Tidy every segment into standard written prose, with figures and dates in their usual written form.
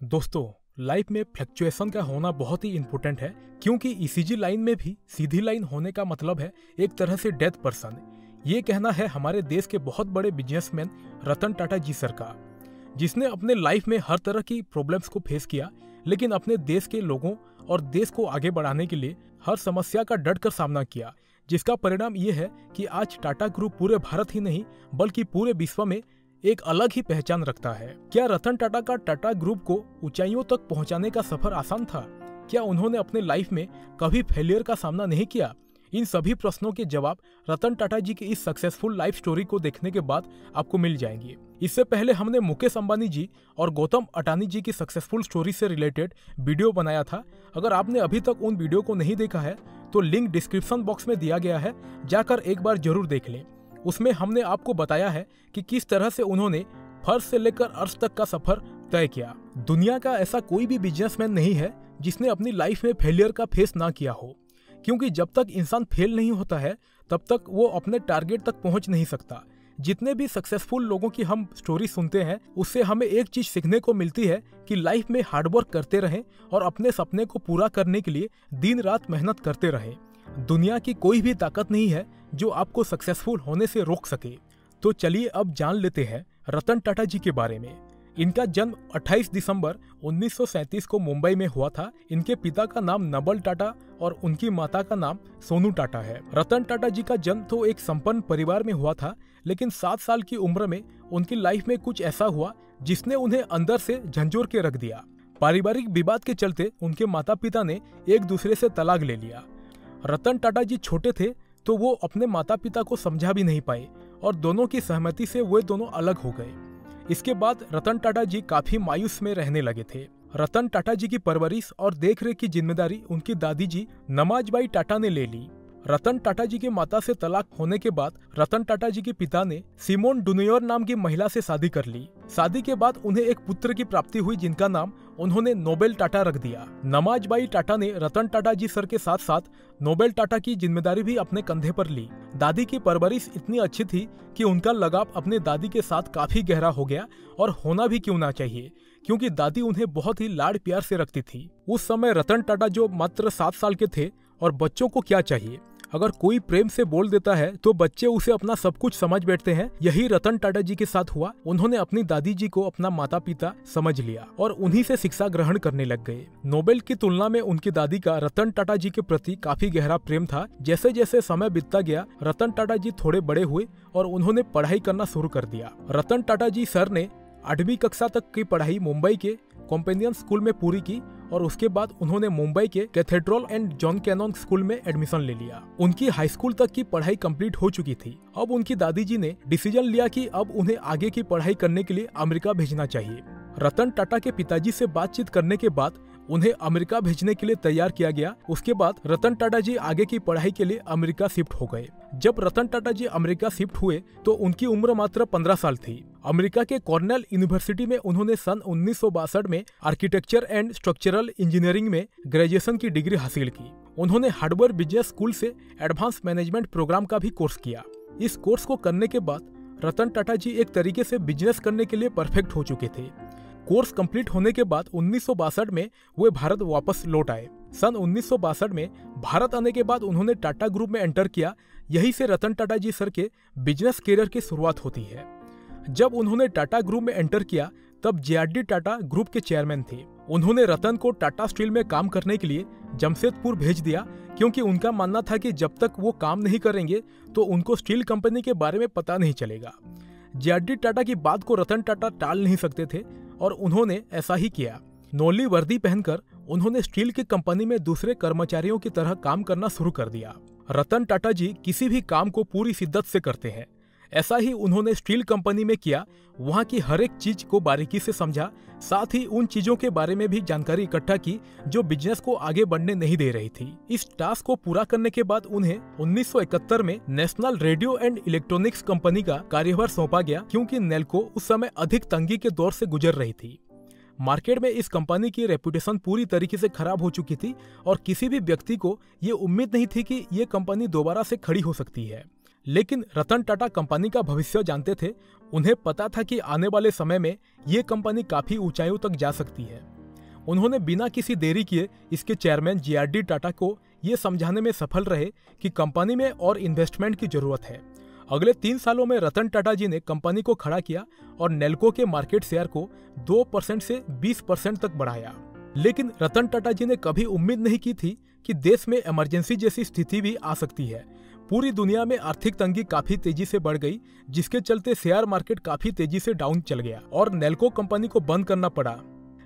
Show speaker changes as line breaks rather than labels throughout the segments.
दोस्तों, लाइफ में फ्लक्चुएशन का होना बहुत ही इम्पोर्टेंट है, क्योंकि ईसीजी लाइन में भी सीधी लाइन होने का मतलब है एक तरह से डेथ पर्सन। ये कहना है हमारे देश के बहुत बड़े बिजनेसमैन रतन टाटा जी सर का, जिसने अपने लाइफ में हर तरह की प्रॉब्लम्स को फेस किया, लेकिन अपने देश के लोगों और देश को आगे बढ़ाने के लिए हर समस्या का डट कर सामना किया, जिसका परिणाम ये है कि आज टाटा ग्रुप पूरे भारत ही नहीं बल्कि पूरे विश्व में एक अलग ही पहचान रखता है। क्या रतन टाटा का टाटा ग्रुप को ऊंचाइयों तक पहुंचाने का सफर आसान था? क्या उन्होंने अपने लाइफ में कभी फेलियर का सामना नहीं किया? इन सभी प्रश्नों के जवाब रतन टाटा जी की इस सक्सेसफुल लाइफ स्टोरी को देखने के बाद आपको मिल जाएंगे। इससे पहले हमने मुकेश अंबानी जी और गौतम अडानी जी की सक्सेसफुल स्टोरी से रिलेटेड वीडियो बनाया था। अगर आपने अभी तक उन वीडियो को नहीं देखा है तो लिंक डिस्क्रिप्शन बॉक्स में दिया गया है, जाकर एक बार जरूर देख लें। उसमें हमने आपको बताया है कि किस तरह से उन्होंने फर्श से लेकर अर्श तक का सफर तय किया। दुनिया का ऐसा कोई भी बिजनेसमैन नहीं है जिसने अपनी लाइफ में फेलियर का फेस ना किया हो, क्योंकि जब तक इंसान फेल नहीं होता है तब तक वो अपने टारगेट तक पहुंच नहीं सकता। जितने भी सक्सेसफुल लोगों की हम स्टोरी सुनते हैं, उससे हमें एक चीज सीखने को मिलती है कि लाइफ में हार्डवर्क करते रहें और अपने सपने को पूरा करने के लिए दिन रात मेहनत करते रहें। दुनिया की कोई भी ताकत नहीं है जो आपको सक्सेसफुल होने से रोक सके। तो चलिए अब जान लेते हैं रतन टाटा जी के बारे में। इनका जन्म 28 दिसंबर 1937 को मुंबई में हुआ था। इनके पिता का नाम नबल टाटा और उनकी माता का नाम सोनू टाटा है। रतन टाटा जी का जन्म तो एक संपन्न परिवार में हुआ था, लेकिन 7 साल की उम्र में उनकी लाइफ में कुछ ऐसा हुआ जिसने उन्हें अंदर से झंझोर के रख दिया। पारिवारिक विवाद के चलते उनके माता पिता ने एक दूसरे से तलाक ले लिया। रतन टाटा जी छोटे थे तो वो अपने माता पिता को समझा भी नहीं पाए और दोनों की सहमति से वे दोनों अलग हो गए। इसके बाद रतन टाटा जी काफी मायूस में रहने लगे थे। रतन टाटा जी की परवरिश और देखरेख की जिम्मेदारी उनकी दादी जी नमाजबाई टाटा ने ले ली। रतन टाटा जी की माता से तलाक होने के बाद रतन टाटा जी के पिता ने सिमोन डुनियर नाम की महिला से शादी कर ली। शादी के बाद उन्हें एक पुत्र की प्राप्ति हुई, जिनका नाम उन्होंने नोबेल टाटा रख दिया। नमाजबाई टाटा ने रतन टाटा जी सर के साथ साथ नोबेल टाटा की जिम्मेदारी भी अपने कंधे पर ली। दादी की परवरिश इतनी अच्छी थी कि उनका लगाव अपने दादी के साथ काफी गहरा हो गया, और होना भी क्यों ना चाहिए, क्योंकि दादी उन्हें बहुत ही लाड प्यार से रखती थी। उस समय रतन टाटा जो मात्र 7 साल के थे, और बच्चों को क्या चाहिए, अगर कोई प्रेम से बोल देता है तो बच्चे उसे अपना सब कुछ समझ बैठते हैं। यही रतन टाटा जी के साथ हुआ। उन्होंने अपनी दादी जी को अपना माता पिता समझ लिया और उन्हीं से शिक्षा ग्रहण करने लग गए। नोबेल की तुलना में उनकी दादी का रतन टाटा जी के प्रति काफी गहरा प्रेम था। जैसे जैसे समय बीतता गया, रतन टाटा जी थोड़े बड़े हुए और उन्होंने पढ़ाई करना शुरू कर दिया। रतन टाटा जी सर ने 8वीं कक्षा तक की पढ़ाई मुंबई के कॉम्पेनियन स्कूल में पूरी की और उसके बाद उन्होंने मुंबई के Cathedral and John Connon School में एडमिशन ले लिया। उनकी हाई स्कूल तक की पढ़ाई कंप्लीट हो चुकी थी। अब उनकी दादी जी ने डिसीजन लिया कि अब उन्हें आगे की पढ़ाई करने के लिए अमेरिका भेजना चाहिए। रतन टाटा के पिताजी से बातचीत करने के बाद उन्हें अमेरिका भेजने के लिए तैयार किया गया। उसके बाद रतन टाटा जी आगे की पढ़ाई के लिए अमेरिका शिफ्ट हो गए। जब रतन टाटा जी अमेरिका शिफ्ट हुए तो उनकी उम्र मात्र 15 साल थी। अमेरिका के कॉर्नेल यूनिवर्सिटी में उन्होंने सन 1962 में आर्किटेक्चर एंड स्ट्रक्चरल इंजीनियरिंग में ग्रेजुएशन की डिग्री हासिल की। उन्होंने हार्वर्ड बिजनेस स्कूल से एडवांस मैनेजमेंट प्रोग्राम का भी कोर्स किया। इस कोर्स को करने के बाद रतन टाटा जी एक तरीके से बिजनेस करने के लिए परफेक्ट हो चुके थे। कोर्स कंप्लीट होने के बाद 1962 में वे भारत वापस लौट आए। सन 1962 में भारत आने के बाद उन्होंने टाटा ग्रुप में एंटर किया। यही से रतन टाटा जी सर के बिजनेस करियर की शुरुआत होती है। जब उन्होंने टाटा ग्रुप में एंटर किया तब JRD टाटा ग्रुप के चेयरमैन थे। उन्होंने रतन को टाटा स्टील में काम करने के लिए जमशेदपुर भेज दिया, क्योंकि उनका मानना था कि जब तक वो काम नहीं करेंगे तो उनको स्टील कंपनी के बारे में पता नहीं चलेगा। JRD टाटा की बात को रतन टाटा टाल नहीं सकते थे और उन्होंने ऐसा ही किया। नौली वर्दी पहनकर उन्होंने स्टील की कंपनी में दूसरे कर्मचारियों की तरह काम करना शुरू कर दिया। रतन टाटा जी किसी भी काम को पूरी शिद्दत से करते हैं। ऐसा ही उन्होंने स्टील कंपनी में किया। वहां की हर एक चीज को बारीकी से समझा, साथ ही उन चीजों के बारे में भी जानकारी इकट्ठा की जो बिजनेस को आगे बढ़ने नहीं दे रही थी। इस टास्क को पूरा करने के बाद उन्हें 1971 में national radio and electronics company का कार्यभार सौंपा गया, क्योंकि नेल्को उस समय अधिक तंगी के दौर से गुजर रही थी। मार्केट में इस कंपनी की रेपुटेशन पूरी तरीके से खराब हो चुकी थी और किसी भी व्यक्ति को ये उम्मीद नहीं थी कि ये कंपनी दोबारा से खड़ी हो सकती है। लेकिन रतन टाटा कंपनी का भविष्य जानते थे। उन्हें पता था कि आने वाले समय में ये कंपनी काफी ऊंचाइयों तक जा सकती है। उन्होंने बिना किसी देरी किए इसके चेयरमैन जीआरडी टाटा को ये समझाने में सफल रहे कि कंपनी में और इन्वेस्टमेंट की जरूरत है। अगले 3 सालों में रतन टाटा जी ने कंपनी को खड़ा किया और नेल्को के मार्केट शेयर को 2% से 20% तक बढ़ाया। लेकिन रतन टाटा जी ने कभी उम्मीद नहीं की थी कि देश में इमरजेंसी जैसी स्थिति भी आ सकती है। पूरी दुनिया में आर्थिक तंगी काफी तेजी से बढ़ गई, जिसके चलते शेयर मार्केट काफी तेजी से डाउन चल गया और नेल्को कंपनी को बंद करना पड़ा।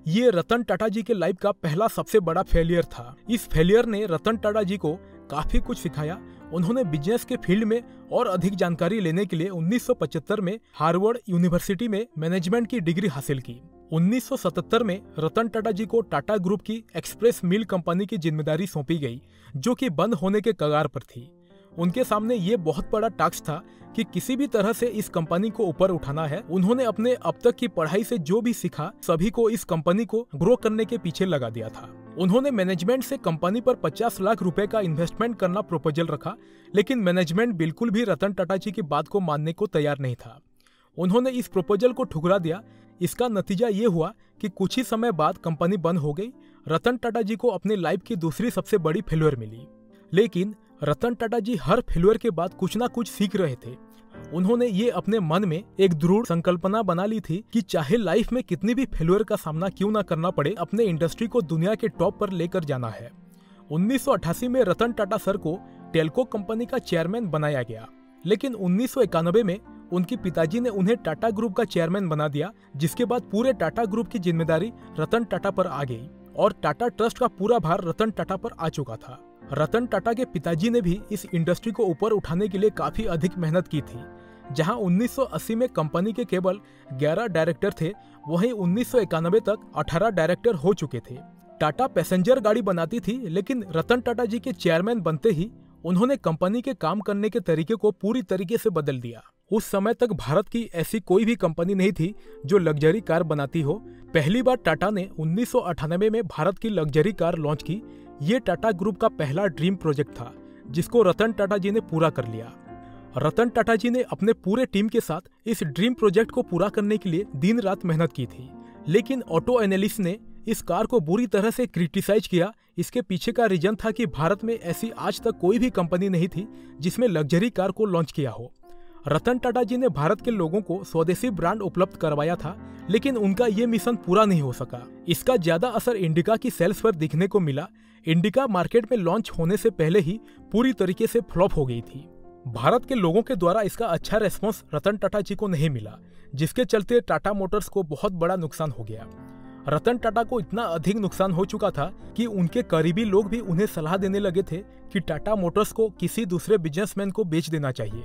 ये रतन टाटा जी के लाइफ का पहला सबसे बड़ा फेलियर था। इस फेलियर ने रतन टाटा जी को काफी कुछ सिखाया। उन्होंने बिजनेस के फील्ड में और अधिक जानकारी लेने के लिए 1975 में हार्वर्ड यूनिवर्सिटी में मैनेजमेंट की डिग्री हासिल की। 1977 में रतन टाटा जी को टाटा ग्रुप की एक्सप्रेस मिल कंपनी की जिम्मेदारी सौंपी गई, जो कि बंद होने के कगार पर थी। उनके सामने ये बहुत बड़ा टास्क था कि किसी भी तरह से इस कंपनी को ऊपर उठाना है। उन्होंने अपने अब तक की पढ़ाई से जो भी सीखा सभी को इस कंपनी को ग्रो करने के पीछे लगा दिया था। उन्होंने मैनेजमेंट से कंपनी पर 50 लाख रुपए का इन्वेस्टमेंट करना प्रोपोजल रखा, लेकिन मैनेजमेंट बिल्कुल भी रतन टाटा जी की बात को मानने को तैयार नहीं था। उन्होंने इस प्रोपोजल को ठुकरा दिया। इसका नतीजा ये हुआ कि कुछ ही समय बाद कंपनी बंद हो गई। रतन टाटा जी को अपनी लाइफ की दूसरी सबसे बड़ी फेल्यूर मिली। लेकिन रतन टाटा जी हर फेल्यूर के बाद कुछ ना कुछ सीख रहे थे। उन्होंने ये अपने मन में एक दृढ़ संकल्पना बना ली थी कि चाहे लाइफ में कितनी भी फेल्यूर का सामना क्यों ना करना पड़े, अपने इंडस्ट्री को दुनिया के टॉप पर लेकर जाना है। 1988 में रतन टाटा सर को टेल्को कंपनी का चेयरमैन बनाया गया, लेकिन 1991 में उनके पिताजी ने उन्हें टाटा ग्रुप का चेयरमैन बना दिया, जिसके बाद पूरे टाटा ग्रुप की जिम्मेदारी रतन टाटा पर आ गई और टाटा ट्रस्ट का पूरा भार रतन टाटा पर आ चुका था। रतन टाटा के पिताजी ने भी इस इंडस्ट्री को ऊपर उठाने के लिए काफी अधिक मेहनत की थी। जहां 1980 में कंपनी के केवल 11 डायरेक्टर थे, वहीं 1991 तक 18 डायरेक्टर हो चुके थे। टाटा पैसेंजर गाड़ी बनाती थी, लेकिन रतन टाटा जी के चेयरमैन बनते ही उन्होंने कंपनी के काम करने के तरीके को पूरी तरीके से बदल दिया। उस समय तक भारत की ऐसी कोई भी कंपनी नहीं थी जो लग्जरी कार बनाती हो। पहली बार टाटा ने 1998 में भारत की लग्जरी कार लॉन्च की। ये टाटा ग्रुप का पहला ड्रीम प्रोजेक्ट था, जिसको रतन टाटा जी ने पूरा कर लिया। रतन टाटा जी ने अपने पूरे टीम के साथ इस ड्रीम प्रोजेक्ट को पूरा करने के लिए दिन रात मेहनत की थी। लेकिन ऑटो एनालिस्ट ने इस कार को बुरी तरह से क्रिटिसाइज किया। इसके पीछे का रीजन था कि भारत में ऐसी आज तक कोई भी कंपनी नहीं थी जिसमें लग्जरी कार को लॉन्च किया हो। रतन टाटा जी ने भारत के लोगों को स्वदेशी ब्रांड उपलब्ध करवाया था, लेकिन उनका ये मिशन पूरा नहीं हो सका। इसका ज्यादा असर इंडिका की सेल्स पर दिखने को मिला। इंडिका मार्केट में लॉन्च होने से पहले ही पूरी तरीके से फ्लॉप हो गई थी। भारत के लोगों के द्वारा इसका अच्छा रेस्पॉन्स रतन टाटा जी को नहीं मिला, जिसके चलते टाटा मोटर्स को बहुत बड़ा नुकसान हो गया। रतन टाटा को इतना अधिक नुकसान हो चुका था कि उनके करीबी लोग भी उन्हें सलाह देने लगे थे कि टाटा मोटर्स को किसी दूसरे बिजनेसमैन को बेच देना चाहिए,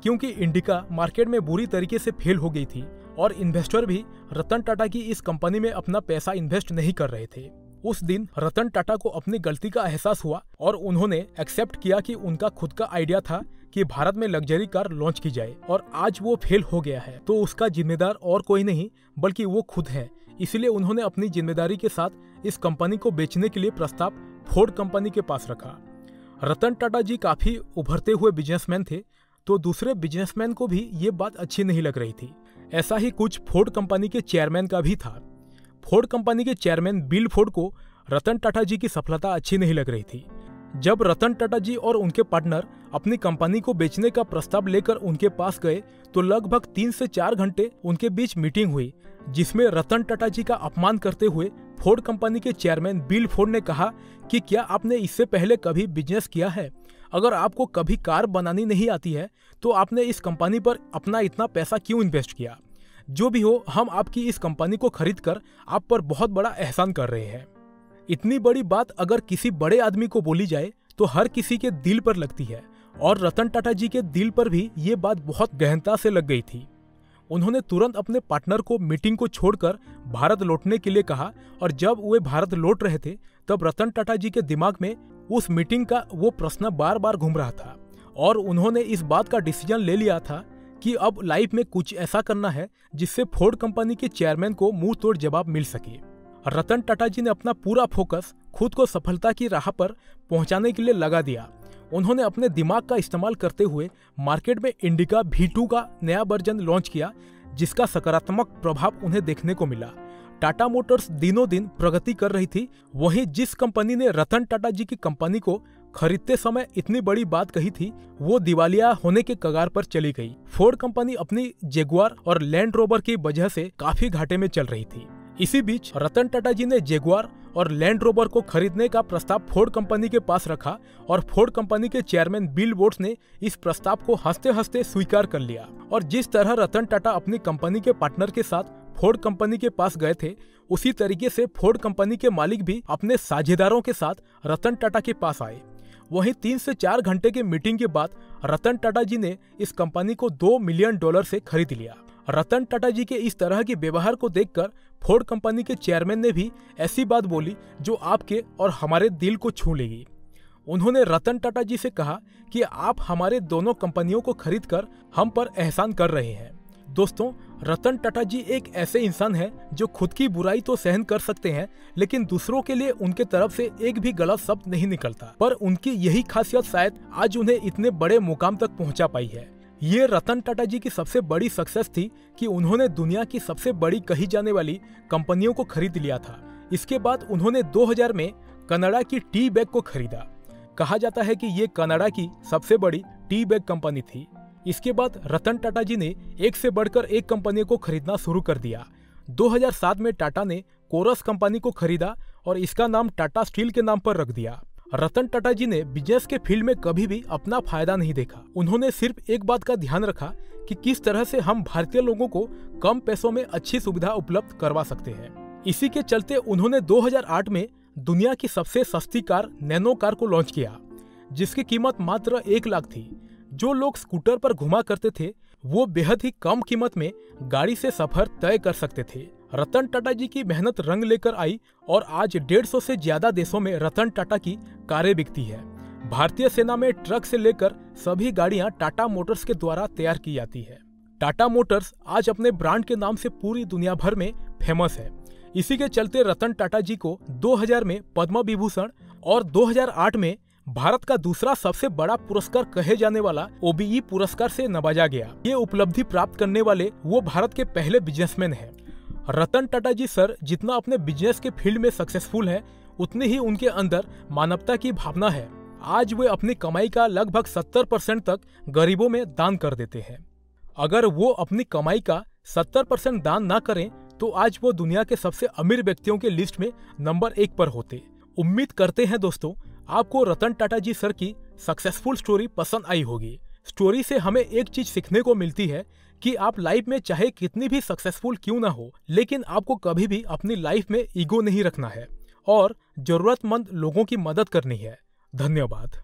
क्योंकि इंडिका मार्केट में बुरी तरीके से फेल हो गई थी और इन्वेस्टर भी रतन टाटा की इस कंपनी में अपना पैसा इन्वेस्ट नहीं कर रहे थे। उस दिन रतन टाटा को अपनी गलती का एहसास हुआ और उन्होंने एक्सेप्ट किया कि उनका खुद का आइडिया था कि भारत में लग्जरी कार लॉन्च की जाए, और आज वो फेल हो गया है तो उसका जिम्मेदार और कोई नहीं बल्कि वो खुद है। इसलिए उन्होंने अपनी जिम्मेदारी के साथ इस कंपनी को बेचने के लिए प्रस्ताव फोर्ड कंपनी के पास रखा। रतन टाटा जी काफी उभरते हुए बिजनेसमैन थे, तो दूसरे बिजनेसमैन को भी ये बात अच्छी नहीं लग रही थी। ऐसा ही कुछ फोर्ड कंपनी के चेयरमैन का भी था। फोर्ड कंपनी के चेयरमैन बिल फोर्ड को रतन टाटा जी की सफलता अच्छी नहीं लग रही थी। जब रतन टाटा जी और उनके पार्टनर अपनी कंपनी को बेचने का प्रस्ताव लेकर उनके पास गए तो लगभग 3 से 4 घंटे उनके बीच मीटिंग हुई, जिसमें रतन टाटा जी का अपमान करते हुए फोर्ड कंपनी के चेयरमैन बिल फोर्ड ने कहा कि क्या आपने इससे पहले कभी बिजनेस किया है? अगर आपको कभी कार बनानी नहीं आती है तो आपने इस कंपनी पर अपना इतना पैसा क्यों इन्वेस्ट किया? जो भी हो, हम आपकी इस कंपनी को खरीद कर आप पर बहुत बड़ा एहसान कर रहे हैं। इतनी बड़ी बात अगर किसी बड़े आदमी को बोली जाए तो हर किसी के दिल पर लगती है, और रतन टाटा जी के दिल पर भी ये बात बहुत गहनता से लग गई थी। उन्होंने तुरंत अपने पार्टनर को मीटिंग को छोड़कर भारत लौटने के लिए कहा, और जब वे भारत लौट रहे थे तब रतन टाटा जी के दिमाग में उस मीटिंग का वो प्रश्न बार बार घूम रहा था, और उन्होंने इस बात का डिसीजन ले लिया था कि अब लाइफ में कुछ ऐसा करना है जिससे फोर्ड कंपनी के चेयरमैन को मुंह तोड़ जवाब मिल सके। रतन टाटा जी ने अपना पूरा फोकस खुद को सफलता की राह पर पहुंचाने के लिए लगा दिया। उन्होंने अपने दिमाग का इस्तेमाल करते हुए मार्केट में इंडिका V2 का नया वर्जन लॉन्च किया, जिसका सकारात्मक प्रभाव उन्हें देखने को मिला। टाटा मोटर्स दिनों दिन प्रगति कर रही थी। वहीं जिस कंपनी ने रतन टाटा जी की कंपनी को खरीदते समय इतनी बड़ी बात कही थी, वो दिवालिया होने के कगार पर चली गई। फोर्ड कंपनी अपनी जगुआर और लैंड रोवर की वजह से काफी घाटे में चल रही थी। इसी बीच रतन टाटा जी ने जगुआर और लैंड रोवर को खरीदने का प्रस्ताव फोर्ड कंपनी के पास रखा और फोर्ड कंपनी के चेयरमैन बिल बोट्स ने इस प्रस्ताव को हंसते हंसते स्वीकार कर लिया। और जिस तरह रतन टाटा अपनी कंपनी के पार्टनर के साथ फोर्ड कंपनी के पास गए थे, उसी तरीके से फोर्ड कंपनी के मालिक भी अपने साझेदारों के साथ रतन टाटा के पास आए। वहीं 3 से 4 घंटे की मीटिंग के बाद रतन टाटा जी ने इस कंपनी को $2 मिलियन से खरीद लिया। रतन टाटा जी के इस तरह के व्यवहार को देखकर फोर्ड कंपनी के चेयरमैन ने भी ऐसी बात बोली जो आपके और हमारे दिल को छू लेगी। उन्होंने रतन टाटा जी से कहा कि आप हमारे दोनों कंपनियों को खरीदकर हम पर एहसान कर रहे हैं। दोस्तों, रतन टाटा जी एक ऐसे इंसान हैं जो खुद की बुराई तो सहन कर सकते हैं, लेकिन दूसरों के लिए उनके तरफ से एक भी गलत शब्द नहीं निकलता। पर उनकी यही खासियत शायद आज उन्हें इतने बड़े मुकाम तक पहुंचा पाई है। ये रतन टाटा जी की सबसे बड़ी सक्सेस थी कि उन्होंने दुनिया की सबसे बड़ी कही जाने वाली कंपनियों को खरीद लिया था। इसके बाद उन्होंने 2000 में कनाडा की टी बैग को खरीदा। कहा जाता है कि ये कनाडा की सबसे बड़ी टी बैग कंपनी थी। इसके बाद रतन टाटा जी ने एक से बढ़कर एक कंपनी को खरीदना शुरू कर दिया। 2007 में टाटा ने कोरस कंपनी को खरीदा और इसका नाम टाटा स्टील के नाम पर रख दिया। रतन टाटा जी ने बिजनेस के फील्ड में कभी भी अपना फायदा नहीं देखा। उन्होंने सिर्फ एक बात का ध्यान रखा कि किस तरह से हम भारतीय लोगों को कम पैसों में अच्छी सुविधा उपलब्ध करवा सकते हैं। इसी के चलते उन्होंने 2008 में दुनिया की सबसे सस्ती कार नैनो कार को लॉन्च किया, जिसकी कीमत मात्र 1 लाख थी। जो लोग स्कूटर पर घुमा करते थे, वो बेहद ही कम कीमत में गाड़ी से सफर तय कर सकते थे। रतन टाटा जी की मेहनत रंग लेकर आई और आज 150 से ज्यादा देशों में रतन टाटा की कारें बिकती है। भारतीय सेना में ट्रक से लेकर सभी गाड़ियां टाटा मोटर्स के द्वारा तैयार की जाती है। टाटा मोटर्स आज अपने ब्रांड के नाम से पूरी दुनिया भर में फेमस है। इसी के चलते रतन टाटा जी को 2000 में पद्म विभूषण और 2008 में भारत का दूसरा सबसे बड़ा पुरस्कार कहे जाने वाला OBE पुरस्कार से नवाजा गया। ये उपलब्धि प्राप्त करने वाले वो भारत के पहले बिजनेसमैन हैं। रतन टाटा जी सर जितना अपने बिजनेस के फील्ड में सक्सेसफुल हैं, उतनी ही उनके अंदर मानवता की भावना है। आज वे अपनी कमाई का लगभग 70% तक गरीबों में दान कर देते हैं। अगर वो अपनी कमाई का 70% दान ना करें तो आज वो दुनिया के सबसे अमीर व्यक्तियों के लिस्ट में नंबर 1 पर होते। उम्मीद करते हैं दोस्तों आपको रतन टाटा जी सर की सक्सेसफुल स्टोरी पसंद आई होगी। स्टोरी से हमें एक चीज सीखने को मिलती है कि आप लाइफ में चाहे कितनी भी सक्सेसफुल क्यों ना हो, लेकिन आपको कभी भी अपनी लाइफ में ईगो नहीं रखना है और जरूरतमंद लोगों की मदद करनी है। धन्यवाद।